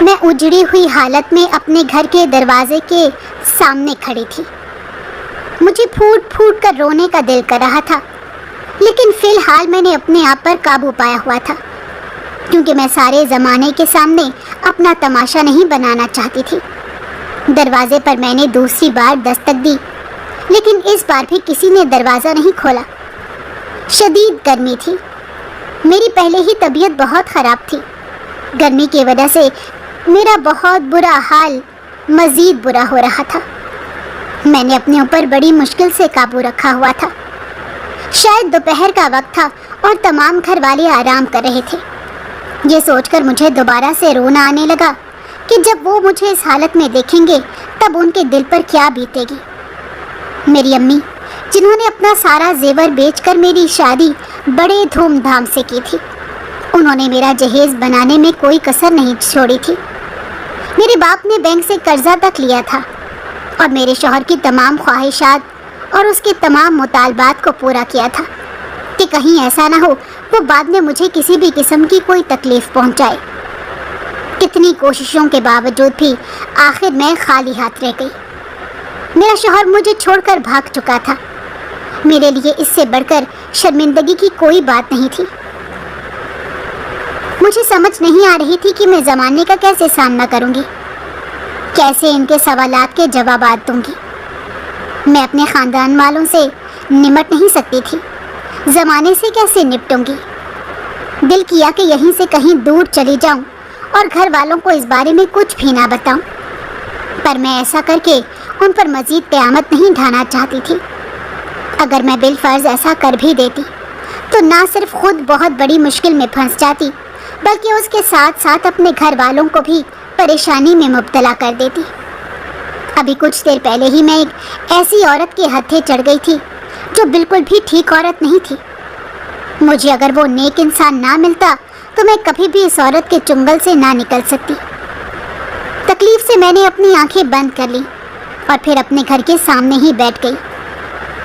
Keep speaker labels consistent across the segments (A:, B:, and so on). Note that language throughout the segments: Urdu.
A: میں اجڑی ہوئی حالت میں اپنے گھر کے دروازے کے سامنے کھڑی تھی۔ مجھے پھوٹ پھوٹ کر رونے کا دل کر رہا تھا، لیکن فی الحال میں نے اپنے آپ پر قابو پایا ہوا تھا، کیونکہ میں سارے زمانے کے سامنے اپنا تماشا نہیں بنانا چاہتی تھی۔ دروازے پر میں نے دوسری بار دستک دی، لیکن اس بار بھی کسی نے دروازہ نہیں کھولا۔ شدید گرمی تھی، میری پہلے ہی طبیعت بہت خراب تھی۔ گرمی کی وجہ سے میرا بہت برا حال مزید برا ہو رہا تھا۔ میں نے اپنے اوپر بڑی مشکل سے قابو رکھا ہوا تھا۔ شاید دوپہر کا وقت تھا اور تمام گھر والے آرام کر رہے تھے۔ یہ سوچ کر مجھے دوبارہ سے رونا آنے لگا کہ جب وہ مجھے اس حالت میں دیکھیں گے تب ان کے دل پر کیا بیتے گی۔ میری امی، جنہوں نے اپنا سارا زیور بیچ کر میری شادی بڑے دھوم دھام سے کی تھی، انہوں نے میرا جہیز بنانے میں کوئی کسر نہیں چھوڑی تھی۔ میرے باپ نے بینک سے قرضہ تک لیا تھا اور میرے شوہر کی تمام خواہشات اور اس کے تمام مطالبات کو پورا کیا تھا کہ کہیں ایسا نہ ہو وہ بعد میں مجھے کسی بھی قسم کی کوئی تکلیف پہنچائے۔ کتنی کوششوں کے باوجود بھی آخر میں خالی ہاتھ رہ گئی۔ میرا شوہر مجھے چھوڑ کر بھاگ چکا تھا۔ میرے لیے اس سے بڑھ کر شرمندگی کی کوئی بات نہیں تھی۔ مجھے سمجھ نہیں آ رہی تھی کہ میں زمانے کا کیسے سامنا کروں گی، کیسے ان کے سوالات کے جوابات دوں گی۔ میں اپنے خاندان والوں سے نمٹ نہیں سکتی تھی، زمانے سے کیسے نپٹوں گی؟ دل کیا کہ یہیں سے کہیں دور چلی جاؤں اور گھر والوں کو اس بارے میں کچھ بھی نہ بتاؤں، پر میں ایسا کر کے ان پر مزید قیامت نہیں ڈھانا چاہتی تھی۔ اگر میں بالفرض ایسا کر بھی دیتی تو نہ صرف خود بہت بڑی مشکل میں پھنس جاتی، بلکہ اس کے ساتھ ساتھ اپنے گھر والوں کو بھی پریشانی میں مبتلا کر دیتی۔ ابھی کچھ دیر پہلے ہی میں ایک ایسی عورت کے ہتھے چڑھ گئی تھی جو بالکل بھی ٹھیک عورت نہیں تھی۔ مجھے اگر وہ نیک انسان نہ ملتا تو میں کبھی بھی اس عورت کے چنگل سے نہ نکل سکتی۔ تکلیف سے میں نے اپنی آنکھیں بند کر لی اور پھر اپنے گھر کے سامنے ہی بیٹھ گئی۔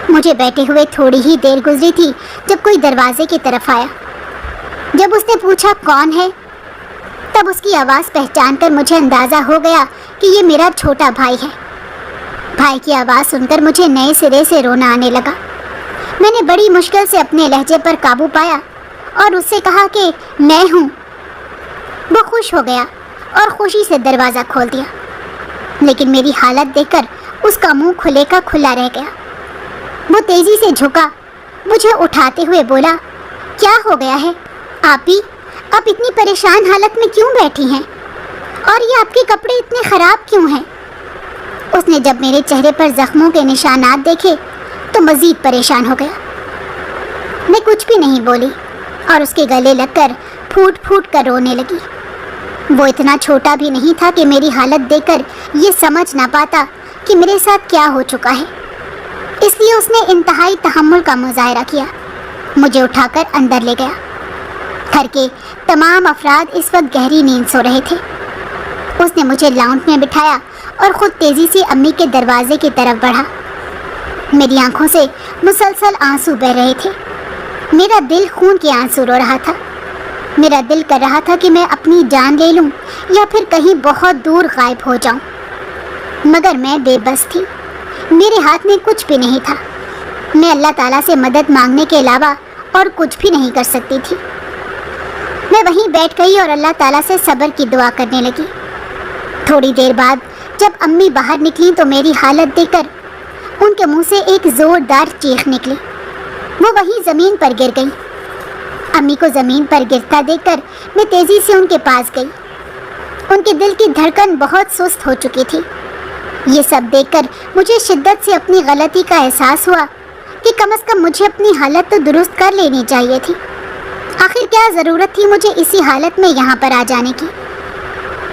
A: مجھے بیٹھے ہوئے تھوڑی ہی دیر گزری تھی جب کوئی دروازے کی طرف آیا۔ جب اس نے پوچھا کون ہے، تب اس کی آواز پہچان کر مجھے اندازہ ہو گیا کہ یہ میرا چھوٹا بھائی ہے۔ بھائی کی آواز سن کر مجھے نئے سرے سے رونا آنے لگا۔ میں نے بڑی مشکل سے اپنے لہجے پر قابو پایا اور اس سے کہا کہ میں ہوں۔ وہ خوش ہو گیا اور خوشی سے دروازہ کھول دیا، لیکن میری حالت دیکھ کر اس کا منہ کھلے کا کھلا رہ گیا۔ وہ تیزی سے جھکا، مجھے اٹھاتے ہوئے بولا، کیا ہو گیا ہے آپی؟ آپ اتنی پریشان حالت میں کیوں بیٹھی ہیں؟ اور یہ آپ کے کپڑے اتنے خراب کیوں ہیں؟ اس نے جب میرے چہرے پر زخموں کے نشانات دیکھے تو مزید پریشان ہو گیا۔ میں کچھ بھی نہیں بولی اور اس کے گلے لگ کر پھوٹ پھوٹ کر رونے لگی۔ وہ اتنا چھوٹا بھی نہیں تھا کہ میری حالت دیکھ کر یہ سمجھ نہ پاتا کہ میرے ساتھ کیا ہو چکا ہے، اس لیے اس نے انتہائی تحمل کا مظاہرہ کیا۔ مجھے اٹھا کر اندر لے گیا۔ گھر کے تمام افراد اس وقت گہری نیند سو رہے تھے۔ اس نے مجھے لاؤنج میں بٹھایا اور خود تیزی سے امی کے دروازے کی طرف بڑھا۔ میری آنکھوں سے مسلسل آنسو بہہ رہے تھے۔ میرا دل خون کے آنسو رو رہا تھا۔ میرا دل کر رہا تھا کہ میں اپنی جان لے لوں یا پھر کہیں بہت دور غائب ہو جاؤں، مگر میں بے بس تھی۔ میرے ہاتھ میں کچھ بھی نہیں تھا۔ میں اللہ تعالیٰ سے مدد مانگنے کے علاوہ اور کچھ بھی نہیں کر سکتی تھی۔ میں وہیں بیٹھ گئی اور اللہ تعالیٰ سے صبر کی دعا کرنے لگی۔ تھوڑی دیر بعد جب امی باہر نکلی تو میری حالت دیکھ کر ان کے منہ سے ایک زوردار چیخ نکلی۔ وہ وہیں زمین پر گر گئی۔ امی کو زمین پر گرتا دیکھ کر میں تیزی سے ان کے پاس گئی۔ ان کے دل کی دھڑکن بہت سست ہو چکی تھی۔ یہ سب دیکھ کر مجھے شدت سے اپنی غلطی کا احساس ہوا کہ کم از کم مجھے اپنی حالت تو درست کر لینی چاہیے تھی۔ آخر کیا ضرورت تھی مجھے اسی حالت میں یہاں پر آ جانے کی؟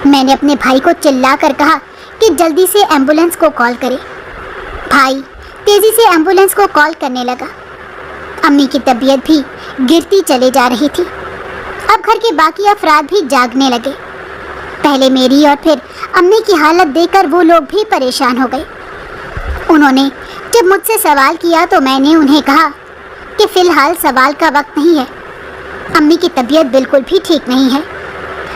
A: میں نے اپنے بھائی کو چلا کر کہا کہ جلدی سے ایمبولینس کو کال کرے۔ بھائی تیزی سے ایمبولینس کو کال کرنے لگا۔ امی کی طبیعت بھی گرتی چلے جا رہی تھی۔ اب گھر کے باقی افراد بھی جاگنے لگے۔ پہلے میری اور پھر امی کی حالت دیکھ کر وہ لوگ بھی پریشان ہو گئے۔ انہوں نے جب مجھ سے سوال کیا تو میں نے انہیں کہا کہ فی الحال سوال کا وقت نہیں ہے، امی کی طبیعت بالکل بھی ٹھیک نہیں ہے،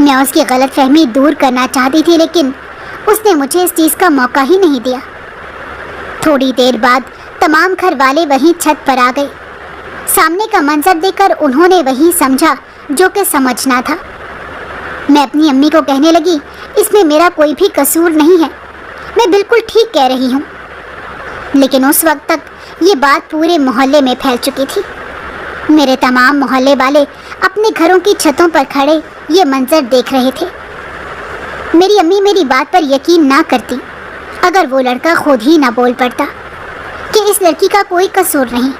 A: میں اس کی غلط فہمی دور کرنا چاہتی تھی، لیکن اس نے مجھے اس چیز کا موقع ہی نہیں دیا۔ تھوڑی دیر بعد تمام گھر والے وہیں چھت پر آ گئے۔ سامنے کا منظر دیکھ کر انہوں نے وہی سمجھا جو کہ سمجھنا تھا۔ میں اپنی امی کو کہنے لگی، اس میں میرا کوئی بھی قصور نہیں ہے، میں بالکل ٹھیک کہہ رہی ہوں۔ لیکن اس وقت تک یہ بات پورے محلے میں پھیل چکی تھی۔ میرے تمام محلے والے اپنے گھروں کی چھتوں پر کھڑے یہ منظر دیکھ رہے تھے۔ میری امی میری بات پر یقین نہ کرتی اگر وہ لڑکا خود ہی نہ بول پڑتا کہ اس لڑکی کا کوئی قصور نہیں۔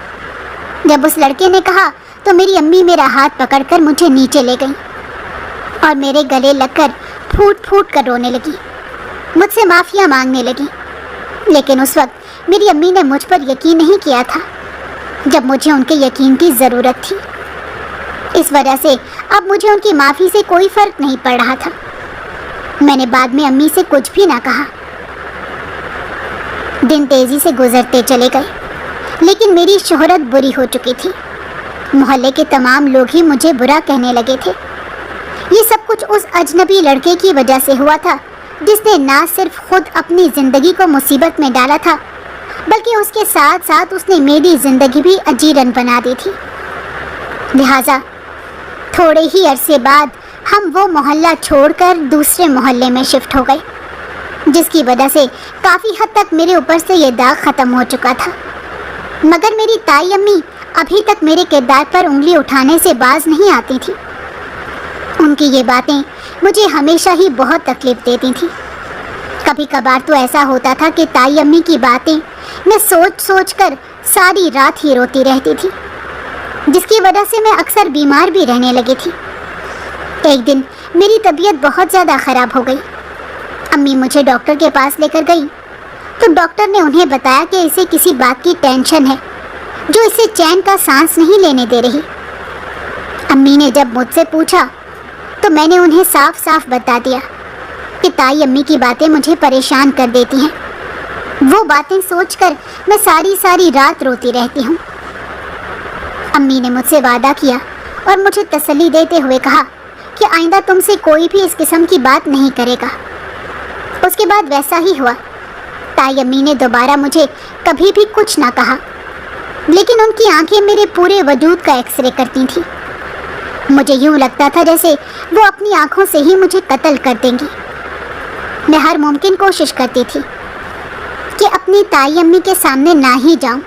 A: جب اس لڑکے نے کہا تو میری امی میرا ہاتھ پکڑ کر مجھے نیچے لے گئی اور میرے گلے لگ کر پھوٹ پھوٹ کر رونے لگی، مجھ سے معافیاں مانگنے لگی۔ لیکن اس وقت میری امی نے مجھ پر یقین نہیں کیا تھا جب مجھے ان کے یقین کی ضرورت تھی۔ اس وجہ سے اب مجھے ان کی معافی سے کوئی فرق نہیں پڑ رہا تھا۔ میں نے بعد میں امی سے کچھ بھی نہ کہا۔ دن تیزی سے گزرتے چلے گئے، لیکن میری شہرت بری ہو چکی تھی۔ محلے کے تمام لوگ ہی مجھے برا کہنے لگے تھے۔ یہ سب کچھ اس اجنبی لڑکے کی وجہ سے ہوا تھا جس نے نہ صرف خود اپنی زندگی کو مصیبت میں ڈالا تھا، بلکہ اس کے ساتھ ساتھ اس نے میری زندگی بھی اجیرن بنا دی تھی۔ لہٰذا تھوڑے ہی عرصے بعد ہم وہ محلہ چھوڑ کر دوسرے محلے میں شفٹ ہو گئے، جس کی وجہ سے کافی حد تک میرے اوپر سے یہ داغ ختم ہو چکا تھا۔ مگر میری تائی امی ابھی تک میرے کردار پر انگلی اٹھانے سے باز نہیں آتی تھی۔ ان کی یہ باتیں مجھے ہمیشہ ہی بہت تکلیف دیتی تھیں۔ کبھی کبھار تو ایسا ہوتا تھا کہ تائی امی کی باتیں میں سوچ سوچ کر ساری رات ہی روتی رہتی تھی، جس کی وجہ سے میں اکثر بیمار بھی رہنے لگی تھی۔ ایک دن میری طبیعت بہت زیادہ خراب ہو گئی۔ امی مجھے ڈاکٹر کے پاس لے کر گئی تو ڈاکٹر نے انہیں بتایا کہ اسے کسی بات کی ٹینشن ہے جو اسے چین کا سانس نہیں لینے دے رہی۔ امی نے جب مجھ سے پوچھا تو میں نے انہیں صاف صاف بتا دیا کہ تائی امی کی باتیں مجھے پریشان کر دیتی ہیں، وہ باتیں سوچ کر میں ساری رات روتی رہتی ہوں۔ امی نے مجھ سے وعدہ کیا اور مجھے تسلی دیتے ہوئے کہا کہ آئندہ تم سے کوئی بھی اس قسم کی بات نہیں کرے گا۔ اس کے بعد ویسا ہی ہوا۔ تائی امی نے دوبارہ مجھے کبھی بھی کچھ نہ کہا، لیکن ان کی آنکھیں میرے پورے وجود کا ایکس رے کرتی تھیں۔ مجھے یوں لگتا تھا جیسے وہ اپنی آنکھوں سے ہی مجھے قتل کر دیں گی۔ میں ہر ممکن کوشش کرتی تھی کہ اپنی تائی امی کے سامنے نہ ہی جاؤں،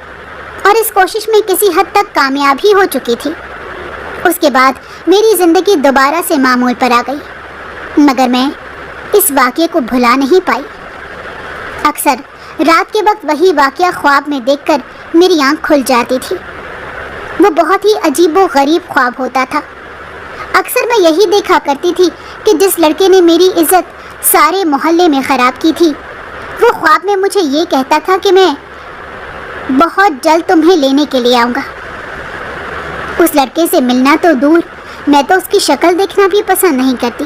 A: اور اس کوشش میں کسی حد تک کامیاب ہی ہو چکی تھی۔ اس کے بعد میری زندگی دوبارہ سے معمول پر آ گئی، مگر میں اس واقعے کو بھلا نہیں پائی۔ اکثر رات کے وقت وہی واقعہ خواب میں دیکھ کر میری آنکھ کھل جاتی تھی۔ وہ بہت ہی عجیب و غریب خواب ہوتا تھا۔ اکثر میں یہی دیکھا کرتی تھی کہ جس لڑکے نے میری عزت سارے محلے میں خراب کی تھی، وہ خواب میں مجھے یہ کہتا تھا کہ میں بہت جلد تمہیں لینے کے لیے آؤں گا۔ اس لڑکے سے ملنا تو دور، میں تو اس کی شکل دیکھنا بھی پسند نہیں کرتی۔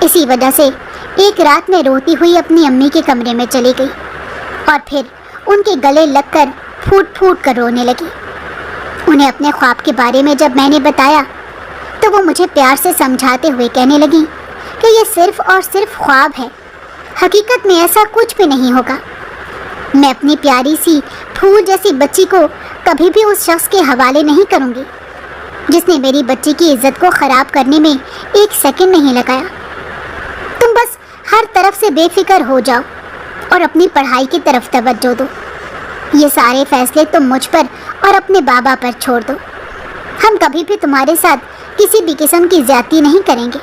A: اسی وجہ سے ایک رات میں روتی ہوئی اپنی امی کے کمرے میں چلی گئی اور پھر ان کے گلے لگ کر پھوٹ پھوٹ کر رونے لگی۔ انہیں اپنے خواب کے بارے میں جب میں نے بتایا تو وہ مجھے پیار سے سمجھاتے ہوئے کہنے لگی کہ یہ صرف اور صرف خواب ہے، حقیقت میں ایسا کچھ بھی نہیں ہوگا۔ میں اپنی پیاری سی پھول جیسی بچی کو کبھی بھی اس شخص کے حوالے نہیں کروں گی جس نے میری بچی کی عزت کو خراب کرنے میں ایک سیکنڈ نہیں لگایا۔ تم بس ہر طرف سے بے فکر ہو جاؤ اور اپنی پڑھائی کی طرف توجہ دو۔ یہ سارے فیصلے تم مجھ پر اور اپنے بابا پر چھوڑ دو۔ ہم کبھی بھی تمہارے ساتھ کسی بھی قسم کی زیادتی نہیں کریں گے۔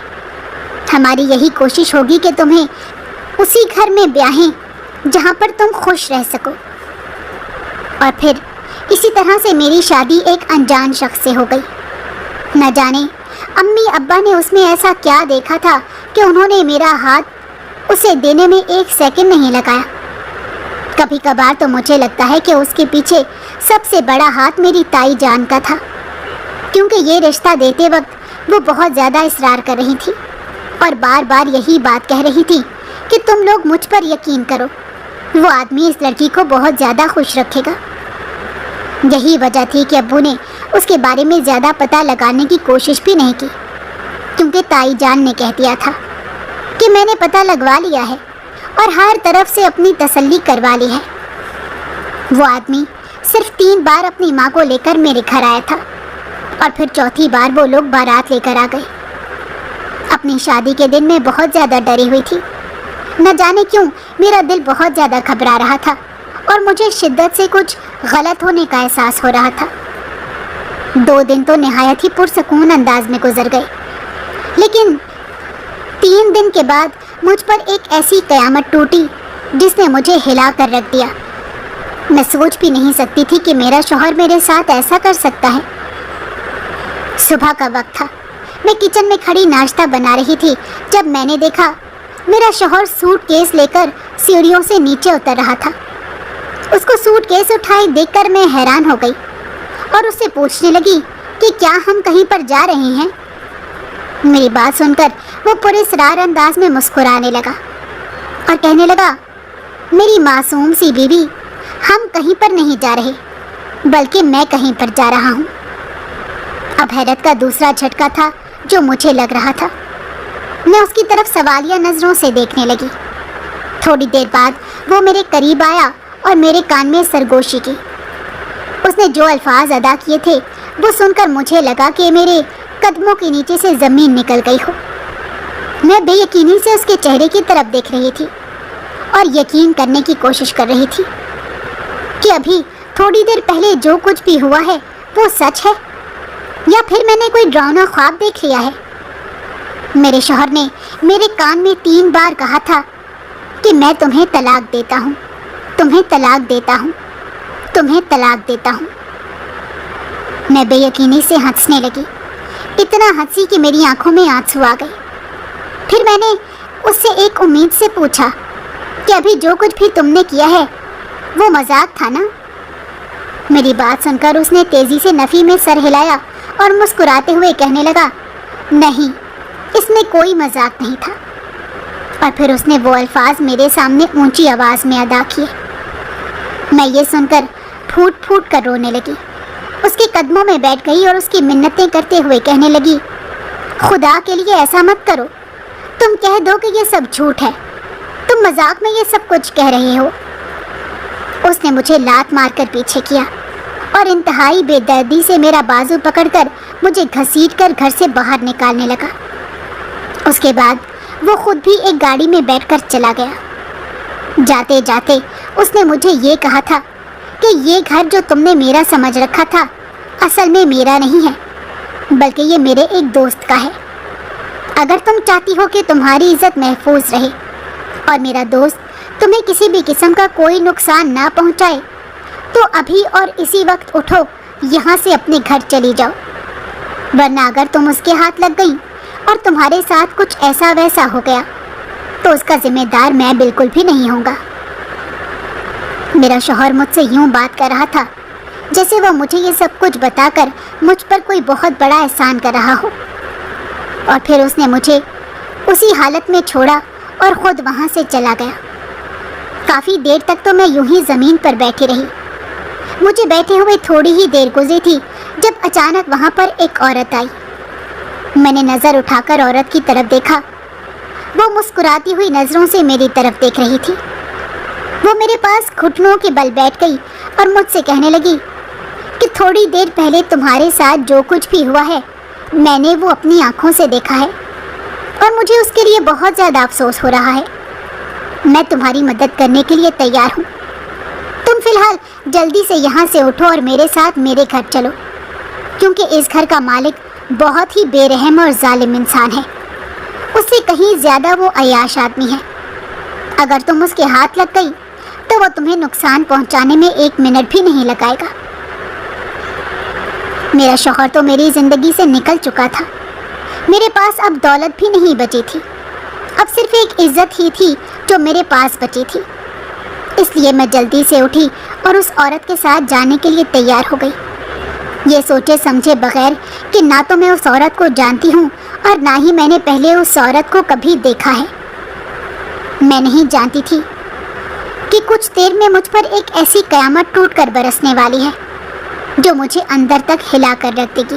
A: ہماری یہی کوشش ہوگی کہ تمہیں اسی گھر میں بیاہیں جہاں پر تم خوش رہ سکو۔ اور پھر اسی طرح سے میری شادی ایک انجان شخص سے ہو گئی۔ نہ جانے امی ابا نے اس میں ایسا کیا دیکھا تھا کہ انہوں نے میرا ہاتھ اسے دینے میں ایک سیکنڈ نہیں لگایا۔ کبھی کبھار تو مجھے لگتا ہے کہ اس کے پیچھے سب سے بڑا ہاتھ میری تائی جان کا تھا، کیونکہ یہ رشتہ دیتے وقت وہ بہت زیادہ اصرار کر رہی تھی اور بار بار یہی بات کہہ رہی تھی کہ تم لوگ مجھ پر یقین کرو، وہ آدمی اس لڑکی کو بہت زیادہ خوش رکھے گا۔ یہی وجہ تھی کہ ابو نے اس کے بارے میں زیادہ پتہ لگانے کی کوشش بھی نہیں کی۔ کیونکہ تائی جان نے کہہ دیا تھا کہ میں نے پتہ لگوا لیا ہے اور ہر طرف سے اپنی تسلی کروا لی ہے۔ وہ آدمی صرف 3 بار اپنی ماں کو لے کر میرے گھر آیا تھا اور پھر چوتھی بار وہ لوگ بارات لے کر آ گئے۔ اپنی شادی کے دن میں بہت زیادہ ڈری ہوئی تھی، نہ جانے کیوں میرا دل بہت زیادہ گھبرا رہا تھا اور مجھے شدت سے کچھ غلط ہونے کا احساس ہو رہا تھا۔ 2 دن تو نہایت ہی پرسکون انداز میں گزر گئے، لیکن 3 دن کے بعد مجھ پر ایک ایسی قیامت ٹوٹی جس نے مجھے ہلا کر رکھ دیا۔ میں سوچ بھی نہیں سکتی تھی کہ میرا شوہر میرے ساتھ ایسا کر سکتا ہے۔ صبح کا وقت تھا، میں کچن میں کھڑی ناشتہ بنا رہی تھی جب میں نے دیکھا میرا شوہر سوٹ کیس لے کر سیڑھیوں سے نیچے اتر رہا تھا۔ اس کو سوٹ کیس اٹھائے دیکھ کر میں حیران ہو گئی اور اس سے پوچھنے لگی کہ کیا ہم کہیں پر جا رہے ہیں۔ میری بات سن کر وہ پراسرار انداز میں مسکرانے لگا اور کہنے لگا، میری معصوم سی بیوی، ہم کہیں پر نہیں جا رہے بلکہ میں کہیں پر جا رہا ہوں۔ اب حیرت کا دوسرا جھٹکا تھا جو مجھے لگ رہا تھا۔ میں اس کی طرف سوالیہ نظروں سے دیکھنے لگی۔ تھوڑی دیر بعد وہ میرے قریب آیا اور میرے کان میں سرگوشی کی۔ اس نے جو الفاظ ادا کیے تھے وہ سن کر مجھے لگا کہ میرے قدموں کے نیچے سے زمین نکل گئی ہو۔ میں بے یقینی سے اس کے چہرے کی طرف دیکھ رہی تھی اور یقین کرنے کی کوشش کر رہی تھی کہ ابھی تھوڑی دیر پہلے جو کچھ بھی ہوا ہے وہ سچ ہے یا پھر میں نے کوئی ڈراؤنا خواب دیکھ لیا ہے۔ میرے شوہر نے میرے کان میں 3 بار کہا تھا کہ میں تمہیں طلاق دیتا ہوں، تمہیں طلاق دیتا ہوں، تمہیں طلاق دیتا ہوں۔ میں بے یقینی سے ہنسنے لگی، اتنا ہنسی کہ میری آنکھوں میں آنسو آ گئے۔ پھر میں نے اس سے ایک امید سے پوچھا کہ ابھی جو کچھ بھی تم نے کیا ہے وہ مذاق تھا نا؟ میری بات سن کر اس نے تیزی سے نفی میں سر ہلایا اور مسکراتے ہوئے کہنے لگا، نہیں، اس میں کوئی مذاق نہیں تھا۔ اور پھر اس نے وہ الفاظ میرے سامنے اونچی آواز میں ادا کیے۔ میں یہ سن کر پھوٹ پھوٹ کر رونے لگی، اس کے قدموں میں بیٹھ گئی اور اس کی منتیں کرتے ہوئے کہنے لگی، خدا کے لیے ایسا مت کرو، تم کہہ دو کہ یہ سب جھوٹ ہے، تم مذاق میں یہ سب کچھ کہہ رہے ہو۔ اس نے مجھے لات مار کر پیچھے کیا اور انتہائی بے دردی سے میرا بازو پکڑ کر مجھے گھسیٹ کر گھر سے باہر نکالنے لگا۔ اس کے بعد وہ خود بھی ایک گاڑی میں بیٹھ کر چلا گیا۔ جاتے جاتے اس نے مجھے یہ کہا تھا کہ یہ گھر جو تم نے میرا سمجھ رکھا تھا اصل میں میرا نہیں ہے بلکہ یہ میرے ایک دوست کا ہے۔ اگر تم چاہتی ہو کہ تمہاری عزت محفوظ رہے اور میرا دوست تمہیں کسی بھی قسم کا کوئی نقصان نہ پہنچائے تو ابھی اور اسی وقت اٹھو، یہاں سے اپنے گھر چلی جاؤ، ورنہ اگر تم اس کے ہاتھ لگ گئی اور تمہارے ساتھ کچھ ایسا ویسا ہو گیا تو اس کا ذمہ دار میں بالکل بھی نہیں ہوں گا۔ میرا شوہر مجھ سے یوں بات کر رہا تھا جیسے وہ مجھے یہ سب کچھ بتا کر مجھ پر کوئی بہت بڑا احسان کر رہا ہو، اور پھر اس نے مجھے اسی حالت میں چھوڑا اور خود وہاں سے چلا گیا۔ کافی دیر تک تو میں یوں ہی زمین پر بیٹھی رہی۔ مجھے بیٹھے ہوئے تھوڑی ہی دیر گزری تھی جب اچانک وہاں پر ایک عورت آئی۔ میں نے نظر اٹھا کر عورت کی طرف دیکھا، وہ مسکراتی ہوئی نظروں سے میری طرف دیکھ رہی تھی۔ وہ میرے پاس گھٹنوں کے بل بیٹھ گئی اور مجھ سے کہنے لگی کہ تھوڑی دیر پہلے تمہارے ساتھ جو کچھ بھی ہوا ہے میں نے وہ اپنی آنکھوں سے دیکھا ہے اور مجھے اس کے لیے بہت زیادہ افسوس ہو رہا ہے۔ میں تمہاری مدد کرنے کے لیے تیار ہوں، تم فی الحال جلدی سے یہاں سے اٹھو اور میرے ساتھ میرے گھر چلو، کیونکہ اس گھر کا مالک بہت ہی بے رحم اور ظالم انسان ہے، اس سے کہیں زیادہ وہ عیاش آدمی ہے۔ اگر تم اس کے ہاتھ لگ گئی تو وہ تمہیں نقصان پہنچانے میں 1 منٹ بھی نہیں لگائے گا۔ میرا شوہر تو میری زندگی سے نکل چکا تھا، میرے پاس اب دولت بھی نہیں بچی تھی، اب صرف ایک عزت ہی تھی جو میرے پاس بچی تھی۔ اس لیے میں جلدی سے اٹھی اور اس عورت کے ساتھ جانے کے لیے تیار ہو گئی، یہ سوچے سمجھے بغیر کہ نہ تو میں اس عورت کو جانتی ہوں اور نہ ہی میں نے پہلے اس عورت کو کبھی دیکھا ہے۔ میں نہیں جانتی تھی کہ کچھ دیر میں مجھ پر ایک ایسی قیامت ٹوٹ کر برسنے والی ہے جو مجھے اندر تک ہلا کر رکھ دے گی۔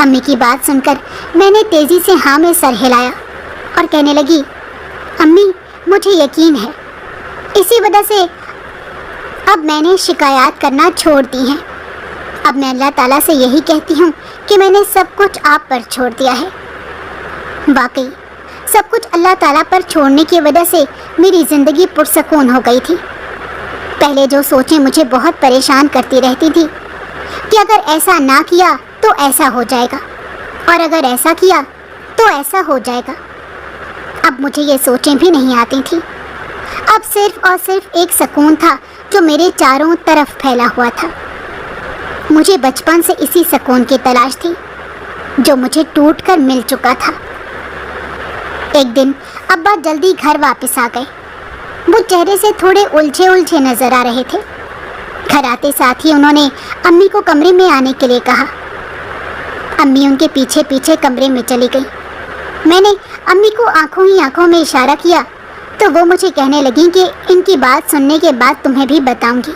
A: امی کی بات سن کر میں نے تیزی سے ہاں میں سر ہلایا اور کہنے لگی، امی مجھے یقین ہے، اسی وجہ سے اب میں نے شکایات کرنا چھوڑ دی ہیں۔ اب میں اللہ تعالیٰ سے یہی کہتی ہوں کہ میں نے سب کچھ آپ پر چھوڑ دیا ہے۔ واقعی سب کچھ اللہ تعالیٰ پر چھوڑنے کی وجہ سے میری زندگی پرسکون ہو گئی تھی۔ پہلے جو سوچیں مجھے بہت پریشان کرتی رہتی تھی کہ اگر ایسا نہ کیا تو ایسا ہو جائے گا، اور اگر ایسا کیا تو ایسا ہو جائے گا، اب مجھے یہ سوچیں بھی نہیں آتی تھیں۔ اب صرف اور صرف ایک سکون تھا جو میرے چاروں طرف پھیلا ہوا تھا۔ مجھے بچپن سے اسی سکون کی تلاش تھی جو مجھے ٹوٹ کر مل چکا تھا۔ ایک دن ابا جلدی گھر واپس آ گئے۔ وہ چہرے سے تھوڑے الجھے نظر آ رہے تھے۔ گھر آتے ساتھ ہی انہوں نے امی کو کمرے میں آنے کے لیے کہا۔ امی ان کے پیچھے پیچھے کمرے میں چلی گئی۔ میں نے امی کو آنکھوں میں اشارہ کیا تو وہ مجھے کہنے لگیں کہ ان کی بات سننے کے بعد تمہیں بھی بتاؤں گی۔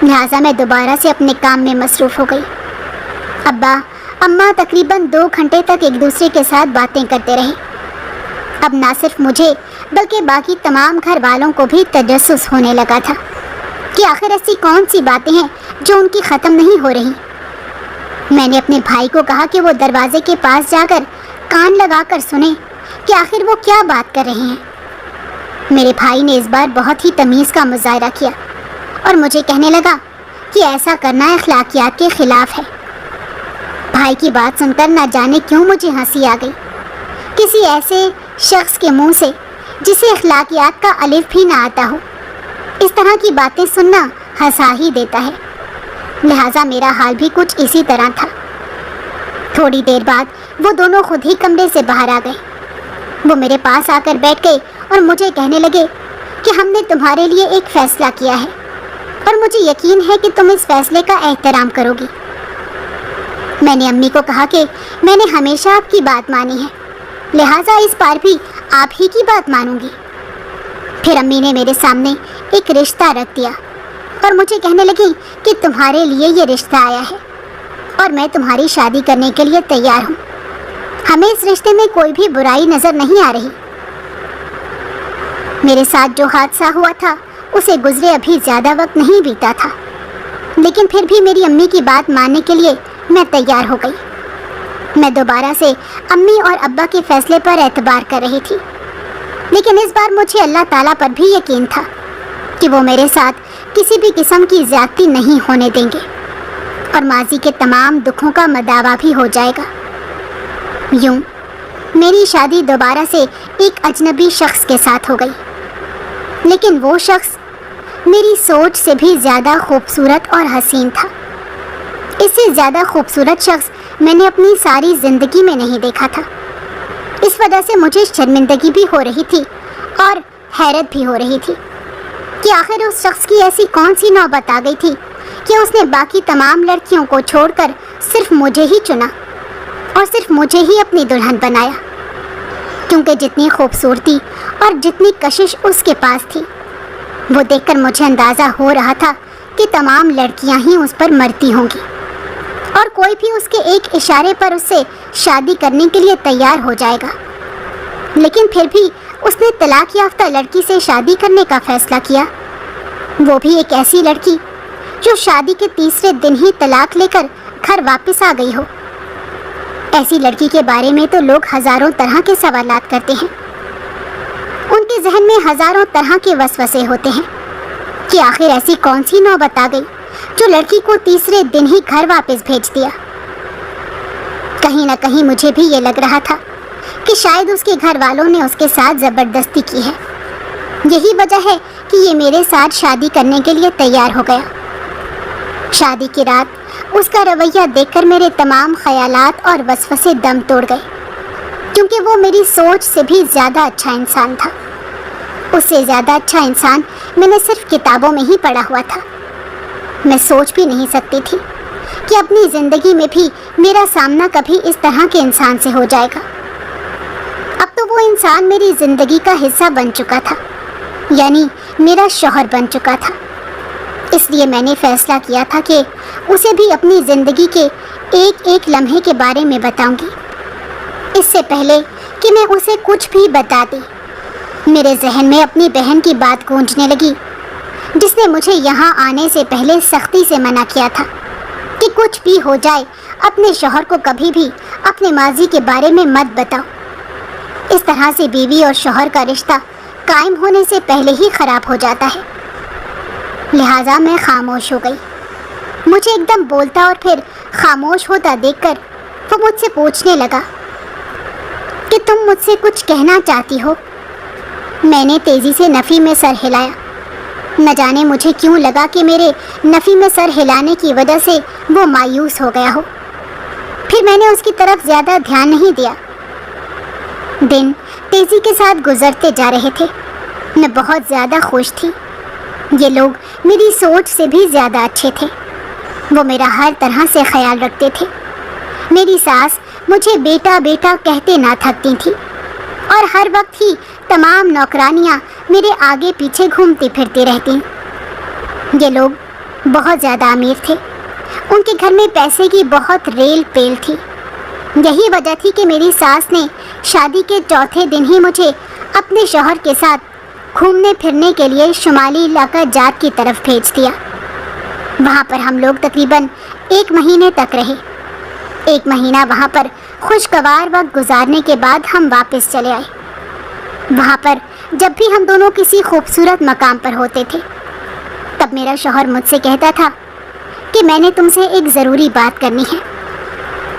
A: لہٰذا میں دوبارہ سے اپنے کام میں مصروف ہو گئی۔ ابا اماں تقریباً 2 گھنٹے تک ایک دوسرے کے ساتھ باتیں کرتے رہے۔ اب نہ صرف مجھے بلکہ باقی تمام گھر والوں کو بھی تجسس ہونے لگا تھا کہ آخر ایسی کون سی باتیں ہیں جو ان کی ختم نہیں ہو رہی۔ میں نے اپنے بھائی کو کہا کہ وہ دروازے کے پاس جا کر کان لگا کر سنیں کہ آخر وہ کیا بات کر رہے ہیں۔ میرے بھائی نے اس بار بہت ہی تمیز کا مظاہرہ کیا اور مجھے کہنے لگا کہ ایسا کرنا اخلاقیات کے خلاف ہے۔ بھائی کی بات سن کر نہ جانے کیوں مجھے ہنسی آ گئی۔ کسی ایسے شخص کے منہ سے جسے اخلاقیات کا الف بھی نہ آتا ہو اس طرح کی باتیں سننا ہنسا ہی دیتا ہے۔ لہٰذا میرا حال بھی کچھ اسی طرح تھا۔ تھوڑی دیر بعد وہ دونوں خود ہی کمرے سے باہر آ گئے۔ وہ میرے پاس آ کر بیٹھ گئے اور مجھے کہنے لگے کہ ہم نے تمہارے لیے ایک فیصلہ کیا ہے اور مجھے یقین ہے کہ تم اس فیصلے کا احترام کرو گی۔ میں نے امی کو کہا کہ میں نے ہمیشہ آپ کی بات مانی ہے، لہٰذا اس بار بھی آپ ہی کی بات مانوں گی۔ پھر امی نے میرے سامنے ایک رشتہ رکھ دیا اور مجھے کہنے لگی کہ تمہارے لیے یہ رشتہ آیا ہے اور میں تمہاری شادی کرنے کے لیے تیار ہوں۔ ہمیں اس رشتے میں کوئی بھی برائی نظر نہیں آ رہی۔ میرے ساتھ جو حادثہ ہوا تھا اسے گزرے ابھی زیادہ وقت نہیں بیتا تھا، لیکن پھر بھی میری امی کی بات ماننے کے لیے میں تیار ہو گئی۔ میں دوبارہ سے امی اور ابا کے فیصلے پر اعتبار کر رہی تھی، لیکن اس بار مجھے اللہ تعالیٰ پر بھی یقین تھا کہ وہ میرے ساتھ کسی بھی قسم کی زیادتی نہیں ہونے دیں گے اور ماضی کے تمام دکھوں کا مداوع بھی ہو جائے گا۔ یوں میری شادی دوبارہ سے ایک اجنبی شخص کے ساتھ ہو گئی، لیکن وہ شخص میری سوچ سے بھی زیادہ خوبصورت اور حسین تھا۔ اس سے زیادہ خوبصورت شخص میں نے اپنی ساری زندگی میں نہیں دیکھا تھا۔ اس وجہ سے مجھے شرمندگی بھی ہو رہی تھی اور حیرت بھی ہو رہی تھی کہ آخر اس شخص کی ایسی کون سی نوبت آ گئی تھی کہ اس نے باقی تمام لڑکیوں کو چھوڑ کر صرف مجھے ہی چنا اور صرف مجھے ہی اپنی دلہن بنایا، کیونکہ جتنی خوبصورتی اور جتنی کشش اس کے پاس تھی وہ دیکھ کر مجھے اندازہ ہو رہا تھا کہ تمام لڑکیاں ہی اس پر مرتی ہوں گی اور کوئی بھی اس کے ایک اشارے پر اس سے شادی کرنے کے لیے تیار ہو جائے گا۔ لیکن پھر بھی اس نے طلاق یافتہ لڑکی سے شادی کرنے کا فیصلہ کیا، وہ بھی ایک ایسی لڑکی جو شادی کے تیسرے دن ہی طلاق لے کر گھر واپس آ گئی ہو۔ ایسی لڑکی کے بارے میں تو لوگ ہزاروں طرح کے سوالات کرتے ہیں، ان کے ذہن میں ہزاروں طرح کے وسوسے ہوتے ہیں کہ آخر ایسی کون سی نوبت آ گئی جو لڑکی کو تیسرے دن ہی گھر واپس بھیج دیا۔ کہیں نہ کہیں مجھے بھی یہ لگ رہا تھا کہ شاید اس کے گھر والوں نے اس کے ساتھ زبردستی کی ہے، یہی وجہ ہے کہ یہ میرے ساتھ شادی کرنے کے لیے تیار ہو گیا۔ شادی کی رات اس کا رویہ دیکھ کر میرے تمام خیالات اور وسوسے دم توڑ گئے، کیونکہ وہ میری سوچ سے بھی زیادہ اچھا انسان تھا۔ اس سے زیادہ اچھا انسان میں نے صرف کتابوں میں ہی پڑھا ہوا تھا۔ میں سوچ بھی نہیں سکتی تھی کہ اپنی زندگی میں بھی میرا سامنا کبھی اس طرح کے انسان سے ہو جائے گا۔ اب تو وہ انسان میری زندگی کا حصہ بن چکا تھا، یعنی میرا شوہر بن چکا تھا۔ اس لیے میں نے فیصلہ کیا تھا کہ اسے بھی اپنی زندگی کے ایک ایک لمحے کے بارے میں بتاؤں گی، اس سے پہلے کہ میں اسے کچھ بھی بتاتی۔ میرے ذہن میں اپنی بہن کی بات گونجنے لگی، جس نے مجھے یہاں آنے سے پہلے سختی سے منع کیا تھا کہ کچھ بھی ہو جائے اپنے شوہر کو کبھی بھی اپنے ماضی کے بارے میں مت بتاؤ۔ اس طرح سے بیوی اور شوہر کا رشتہ قائم ہونے سے پہلے ہی خراب ہو جاتا ہے۔ لہٰذا میں خاموش ہو گئی۔ مجھے ایک دم بولتا اور پھر خاموش ہوتا دیکھ کر وہ مجھ سے پوچھنے لگا کہ تم مجھ سے کچھ کہنا چاہتی ہو؟ میں نے تیزی سے نفی میں سر ہلایا۔ نہ جانے مجھے کیوں لگا کہ میرے نفی میں سر ہلانے کی وجہ سے وہ مایوس ہو گیا ہو۔ پھر میں نے اس کی طرف زیادہ دھیان نہیں دیا۔ دن تیزی کے ساتھ گزرتے جا رہے تھے۔ میں بہت زیادہ خوش تھی۔ یہ لوگ میری سوچ سے بھی زیادہ اچھے تھے۔ وہ میرا ہر طرح سے خیال رکھتے تھے۔ میری ساس مجھے بیٹا بیٹا کہتے نہ تھکتی تھی، اور ہر وقت ہی تمام نوکرانیاں میرے آگے پیچھے گھومتی پھرتی رہتی۔ یہ لوگ بہت زیادہ امیر تھے۔ ان کے گھر میں پیسے کی بہت ریل پیل تھی۔ یہی وجہ تھی کہ میری ساس نے شادی کے چوتھے دن ہی مجھے اپنے شوہر کے ساتھ گھومنے پھرنے کے لیے شمالی علاقہ جات کی طرف بھیج دیا۔ وہاں پر ہم لوگ تقریباً 1 مہینے تک رہے۔ 1 مہینہ وہاں پر خوشگوار وقت گزارنے کے بعد ہم واپس چلے آئے۔ وہاں پر جب بھی ہم دونوں کسی خوبصورت مقام پر ہوتے تھے، تب میرا شوہر مجھ سے کہتا تھا کہ میں نے تم سے ایک ضروری بات کرنی ہے۔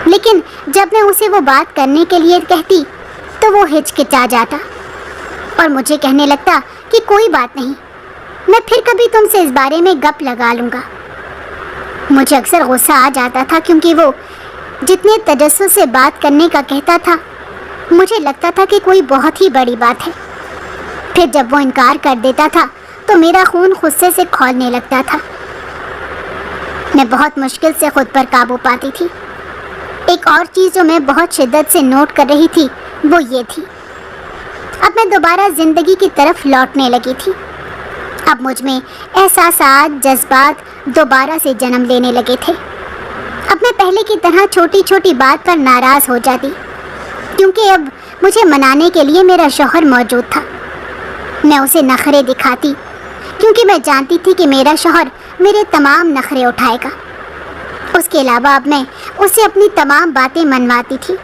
A: لیکن جب میں اسے وہ بات کرنے کے لیے کہتی تو وہ ہچکچا جاتا اور مجھے کہنے لگتا کہ کوئی بات نہیں، میں پھر کبھی تم سے اس بارے میں گپ لگا لوں گا۔ مجھے اکثر غصہ آ جاتا تھا، کیونکہ وہ جتنے تجسس سے بات کرنے کا کہتا تھا مجھے لگتا تھا کہ کوئی بہت ہی بڑی بات ہے۔ پھر جب وہ انکار کر دیتا تھا تو میرا خون غصے سے کھولنے لگتا تھا۔ میں بہت مشکل سے خود پر قابو پاتی تھی۔ ایک اور چیز جو میں بہت شدت سے نوٹ کر رہی تھی وہ یہ تھی، اب میں دوبارہ زندگی کی طرف لوٹنے لگی تھی۔ اب مجھ میں احساسات، جذبات دوبارہ سے جنم لینے لگے تھے۔ اب میں پہلے کی طرح چھوٹی چھوٹی بات پر ناراض ہو جاتی، کیونکہ اب مجھے منانے کے لیے میرا شوہر موجود تھا۔ میں اسے نخرے دکھاتی، کیونکہ میں جانتی تھی کہ میرا شوہر میرے تمام نخرے اٹھائے گا۔ اس کے علاوہ اب میں اسے اپنی تمام باتیں منواتی تھی،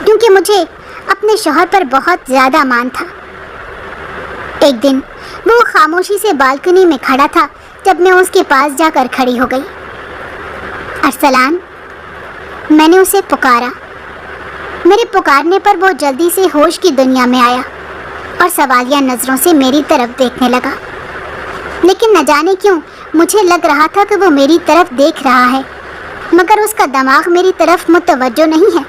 A: کیونکہ مجھے اپنے شوہر پر بہت زیادہ مان تھا۔ ایک دن وہ خاموشی سے بالکنی میں کھڑا تھا جب میں اس کے پاس جا کر کھڑی ہو گئی۔ ارسلان، میں نے اسے پکارا۔ میرے پکارنے پر وہ جلدی سے ہوش کی دنیا میں آیا اور سوالیہ نظروں سے میری طرف دیکھنے لگا، لیکن نہ جانے کیوں مجھے لگ رہا تھا کہ وہ میری طرف دیکھ رہا ہے، مگر اس کا دماغ میری طرف متوجہ نہیں ہے،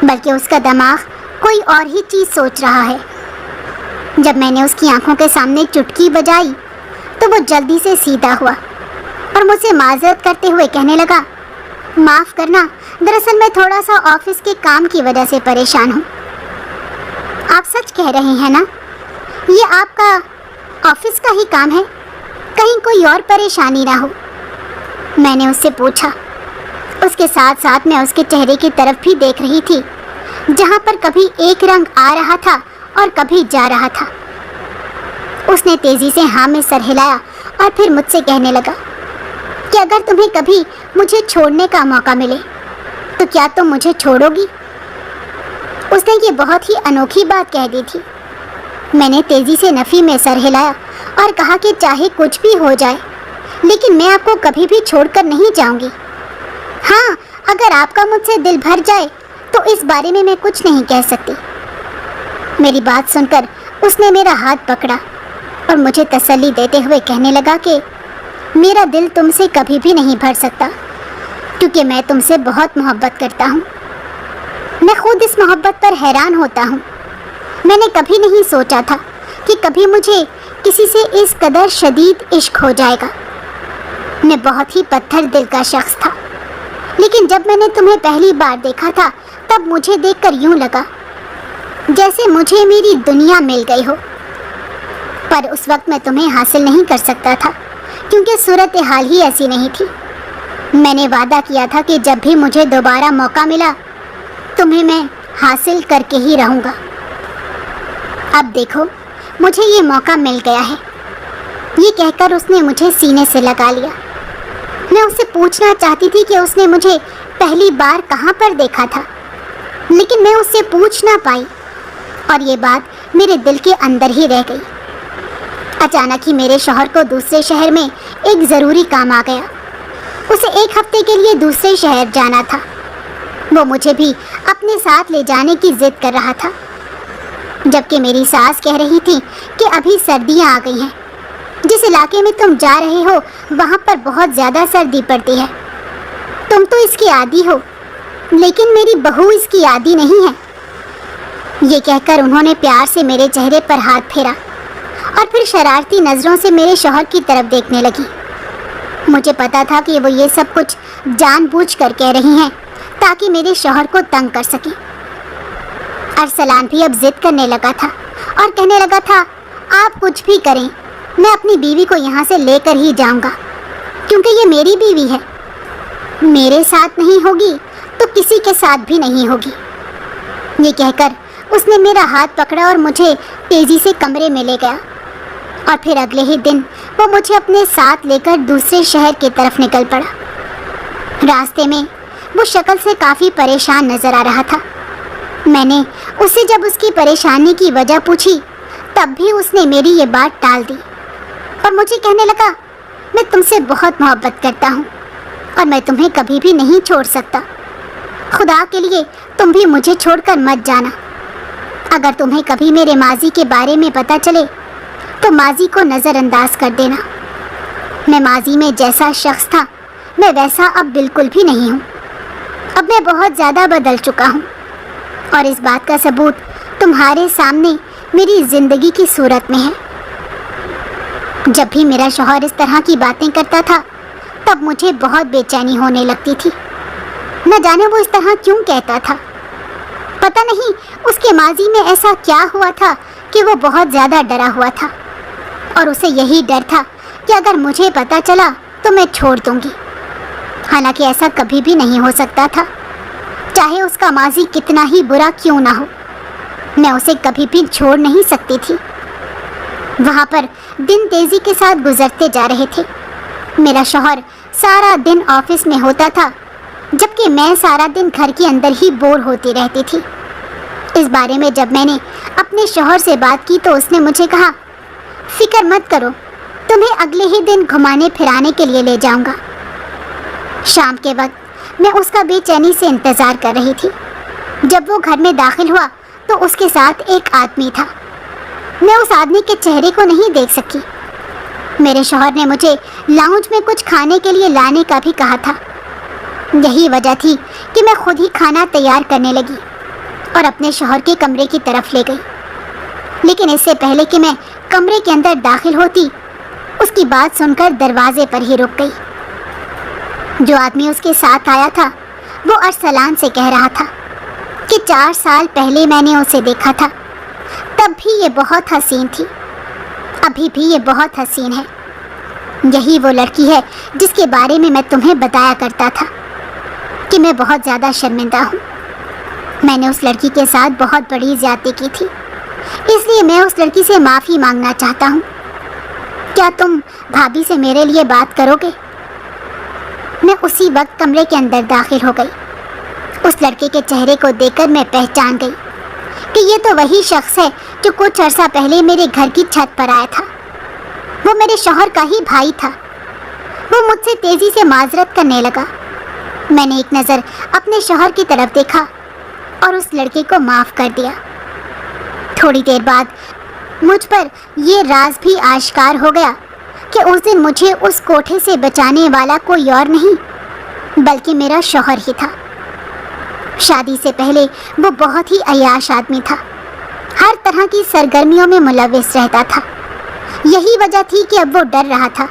A: بلکہ اس کا دماغ کوئی اور ہی چیز سوچ رہا ہے۔ جب میں نے اس کی آنکھوں کے سامنے چٹکی بجائی تو وہ جلدی سے سیدھا ہوا اور مجھ سے معذرت کرتے ہوئے کہنے لگا، معاف کرنا، دراصل میں تھوڑا سا آفس کے کام کی وجہ سے پریشان ہوں۔ آپ سچ کہہ رہے ہیں نا؟ یہ آپ کا آفس کا ہی کام ہے، کہیں کوئی اور پریشانی نہ ہو؟ میں نے اس سے پوچھا۔ اس کے ساتھ ساتھ میں اس کے چہرے کی طرف بھی دیکھ رہی تھی، جہاں پر کبھی ایک رنگ آ رہا تھا اور کبھی جا رہا تھا۔ اس نے تیزی سے ہاں میں سر ہلایا اور پھر مجھ سے کہنے لگا کہ اگر تمہیں کبھی مجھے چھوڑنے کا موقع ملے تو کیا تم مجھے چھوڑو گی؟ اس نے یہ بہت ہی انوکھی بات کہہ دی تھی۔ میں نے تیزی سے نفی میں سر ہلایا اور کہا کہ چاہے کچھ بھی ہو جائے، لیکن میں آپ کو کبھی بھی چھوڑ کر نہیں جاؤں گی۔ ہاں، اگر آپ کا مجھ سے دل بھر جائے تو اس بارے میں کچھ نہیں کہہ سکتی۔ میری بات سن کر اس نے میرا ہاتھ پکڑا اور مجھے تسلی دیتے ہوئے کہنے لگا کہ میرا دل تم سے کبھی بھی نہیں بھر سکتا، کیونکہ میں تم سے بہت محبت کرتا ہوں۔ میں خود اس محبت پر حیران ہوتا ہوں۔ میں نے کبھی نہیں سوچا تھا کہ کبھی مجھے کسی سے اس قدر شدید عشق ہو جائے گا۔ میں بہت ہی پتھر دل کا شخص تھا، لیکن جب میں نے تمہیں پہلی بار دیکھا تھا تب مجھے دیکھ کر یوں لگا جیسے مجھے میری دنیا مل گئی ہو، پر اس وقت میں تمہیں حاصل نہیں کر سکتا تھا کیونکہ صورتحال ہی ایسی نہیں تھی۔ میں نے وعدہ کیا تھا کہ جب بھی مجھے دوبارہ موقع ملا تمہیں میں حاصل کر کے ہی رہوں گا۔ اب دیکھو مجھے یہ موقع مل گیا ہے۔ یہ کہہ کر اس نے مجھے سینے سے لگا لیا۔ میں اسے پوچھنا چاہتی تھی کہ اس نے مجھے پہلی بار کہاں پر دیکھا تھا، لیکن میں اس سے پوچھ نہ پائی اور یہ بات میرے دل کے اندر ہی رہ گئی۔ اچانک ہی میرے شوہر کو دوسرے شہر میں ایک ضروری کام آ گیا۔ اسے 1 ہفتے کے لیے دوسرے شہر جانا تھا۔ وہ مجھے بھی اپنے ساتھ لے جانے کی ضد کر رہا تھا، جبکہ میری ساس کہہ رہی تھی کہ ابھی سردیاں آ گئی ہیں، جس علاقے میں تم جا رہے ہو وہاں پر بہت زیادہ سردی پڑتی ہے، تم تو اس کی عادی ہو لیکن میری بہو اس کی عادی نہیں ہے۔ یہ کہہ کر انہوں نے پیار سے میرے چہرے پر ہاتھ پھیرا اور پھر شرارتی نظروں سے میرے شوہر کی طرف دیکھنے لگی۔ مجھے پتا تھا کہ وہ یہ سب کچھ جان بوجھ کر کہہ رہی ہیں تاکہ میرے شوہر کو تنگ کر سکیں۔ ارسلان بھی اب ضد کرنے لگا تھا اور کہنے لگا تھا، آپ کچھ بھی کریں میں اپنی بیوی کو یہاں سے لے کر ہی جاؤں گا، کیونکہ یہ میری بیوی ہے، میرے ساتھ نہیں ہوگی تو کسی کے ساتھ بھی نہیں ہوگی۔ یہ کہہ کر اس نے میرا ہاتھ پکڑا اور مجھے تیزی سے کمرے میں لے گیا، اور پھر اگلے ہی دن وہ مجھے اپنے ساتھ لے کر دوسرے شہر کی طرف نکل پڑا۔ راستے میں وہ شکل سے کافی پریشان نظر آ رہا تھا۔ میں نے اسے جب اس کی پریشانی کی وجہ پوچھی تب بھی اس نے میری یہ بات ٹال دی اور مجھے کہنے لگا، میں تم سے بہت محبت کرتا ہوں اور میں تمہیں کبھی بھی نہیں چھوڑ سکتا، خدا کے لیے تم بھی مجھے چھوڑ کر مت جانا۔ اگر تمہیں کبھی میرے ماضی کے بارے میں پتہ چلے تو ماضی کو نظر انداز کر دینا۔ میں ماضی میں جیسا شخص تھا میں ویسا اب بالکل بھی نہیں ہوں، اب میں بہت زیادہ بدل چکا ہوں، اور اس بات کا ثبوت تمہارے سامنے میری زندگی کی صورت میں ہے۔ جب بھی میرا شوہر اس طرح کی باتیں کرتا تھا تب مجھے بہت بے چینی ہونے لگتی تھی، نہ جانے وہ اس طرح کیوں کہتا تھا۔ پتہ نہیں اس کے ماضی میں ایسا کیا ہوا تھا کہ وہ بہت زیادہ ڈرا ہوا تھا، اور اسے یہی ڈر تھا کہ اگر مجھے پتہ چلا تو میں چھوڑ دوں گی، حالانکہ ایسا کبھی بھی نہیں ہو سکتا تھا، چاہے اس کا ماضی کتنا ہی برا کیوں نہ ہو، میں اسے کبھی بھی چھوڑ نہیں سکتی تھی۔ وہاں پر دن تیزی کے ساتھ گزرتے جا رہے تھے۔ میرا شوہر سارا دن آفس میں ہوتا تھا، جبکہ میں سارا دن گھر کے اندر ہی بور ہوتی رہتی تھی۔ اس بارے میں جب میں نے اپنے شوہر سے بات کی تو اس نے مجھے کہا، فکر مت کرو، تمہیں اگلے ہی دن گھمانے پھرانے کے لیے لے جاؤں گا۔ شام کے وقت میں اس کا بے چینی سے انتظار کر رہی تھی۔ جب وہ گھر میں داخل ہوا تو اس کے ساتھ ایک آدمی تھا۔ میں اس آدمی کے چہرے کو نہیں دیکھ سکی۔ میرے شوہر نے مجھے لاؤنج میں کچھ کھانے کے لیے لانے کا بھی کہا تھا۔ یہی وجہ تھی کہ میں خود ہی کھانا تیار کرنے لگی اور اپنے شوہر کے کمرے کی طرف لے گئی، لیکن اس سے پہلے کہ میں کمرے کے اندر داخل ہوتی اس کی بات سن کر دروازے پر ہی رک گئی۔ جو آدمی اس کے ساتھ آیا تھا وہ ارسلان سے کہہ رہا تھا کہ 4 سال پہلے میں نے اسے دیکھا تھا، تب بھی یہ بہت حسین تھی، ابھی بھی یہ بہت حسین ہے۔ یہی وہ لڑکی ہے جس کے بارے میں تمہیں بتایا کرتا تھا کہ میں بہت زیادہ شرمندہ ہوں۔ میں نے اس لڑکی کے ساتھ بہت بڑی زیادتی کی تھی، اس لیے میں اس لڑکی سے معافی مانگنا چاہتا ہوں۔ کیا تم بھابھی سے میرے لیے بات کرو گے؟ میں اسی وقت کمرے کے اندر داخل ہو گئی۔ اس لڑکے کے چہرے کو دیکھ کر میں پہچان گئی کہ یہ تو وہی شخص ہے جو کچھ عرصہ پہلے میرے گھر کی چھت پر آیا تھا۔ وہ میرے شوہر کا ہی بھائی تھا۔ وہ مجھ سے تیزی سے معذرت کرنے لگا۔ میں نے ایک نظر اپنے شوہر کی طرف دیکھا اور اس لڑکے کو معاف کر دیا۔ تھوڑی دیر بعد مجھ پر یہ راز بھی آشکار ہو گیا کہ اس دن مجھے اس کوٹھے سے بچانے والا کوئی اور نہیں بلکہ میرا شوہر ہی تھا۔ شادی سے پہلے وہ بہت ہی عیاش آدمی تھا، ہر طرح کی سرگرمیوں میں ملوث رہتا تھا۔ یہی وجہ تھی کہ اب وہ ڈر رہا تھا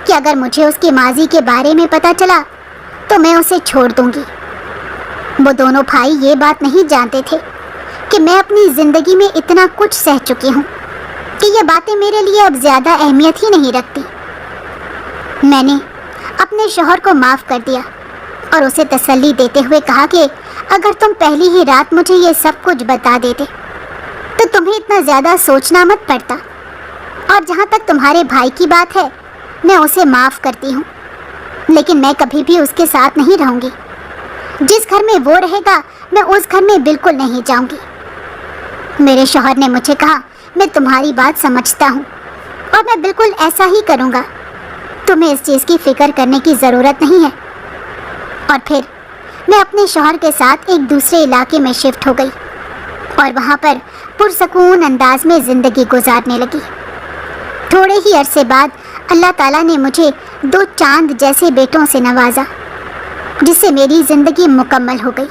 A: کہ اگر مجھے اس کے ماضی کے بارے میں پتہ چلا تو میں اسے چھوڑ دوں گی۔ وہ دونوں بھائی یہ بات نہیں جانتے تھے کہ میں اپنی زندگی میں اتنا کچھ سہ چکی ہوں کہ یہ باتیں میرے لیے اب زیادہ اہمیت ہی نہیں رکھتی۔ میں نے اپنے شوہر کو معاف کر دیا اور اسے تسلی دیتے ہوئے کہا کہ اگر تم پہلی ہی رات مجھے یہ سب کچھ بتا دیتے تو تمہیں اتنا زیادہ سوچنا مت پڑتا، اور جہاں تک تمہارے بھائی کی بات ہے میں اسے معاف کرتی ہوں، لیکن میں کبھی بھی اس کے ساتھ نہیں رہوں گی۔ جس گھر میں وہ رہے گا میں اس گھر میں بالکل نہیں جاؤں گی۔ میرے شوہر نے مجھے کہا میں تمہاری بات سمجھتا ہوں اور میں بالکل ایسا ہی کروں گا، تمہیں اس چیز کی فکر کرنے کی ضرورت نہیں ہے۔ اور پھر میں اپنے شوہر کے ساتھ ایک دوسرے علاقے میں شفٹ ہو گئی اور وہاں پر پرسکون انداز میں زندگی گزارنے لگی۔ تھوڑے ہی عرصے بعد اللہ تعالیٰ نے مجھے 2 چاند جیسے بیٹوں سے نوازا، جس سے میری زندگی مکمل ہو گئی۔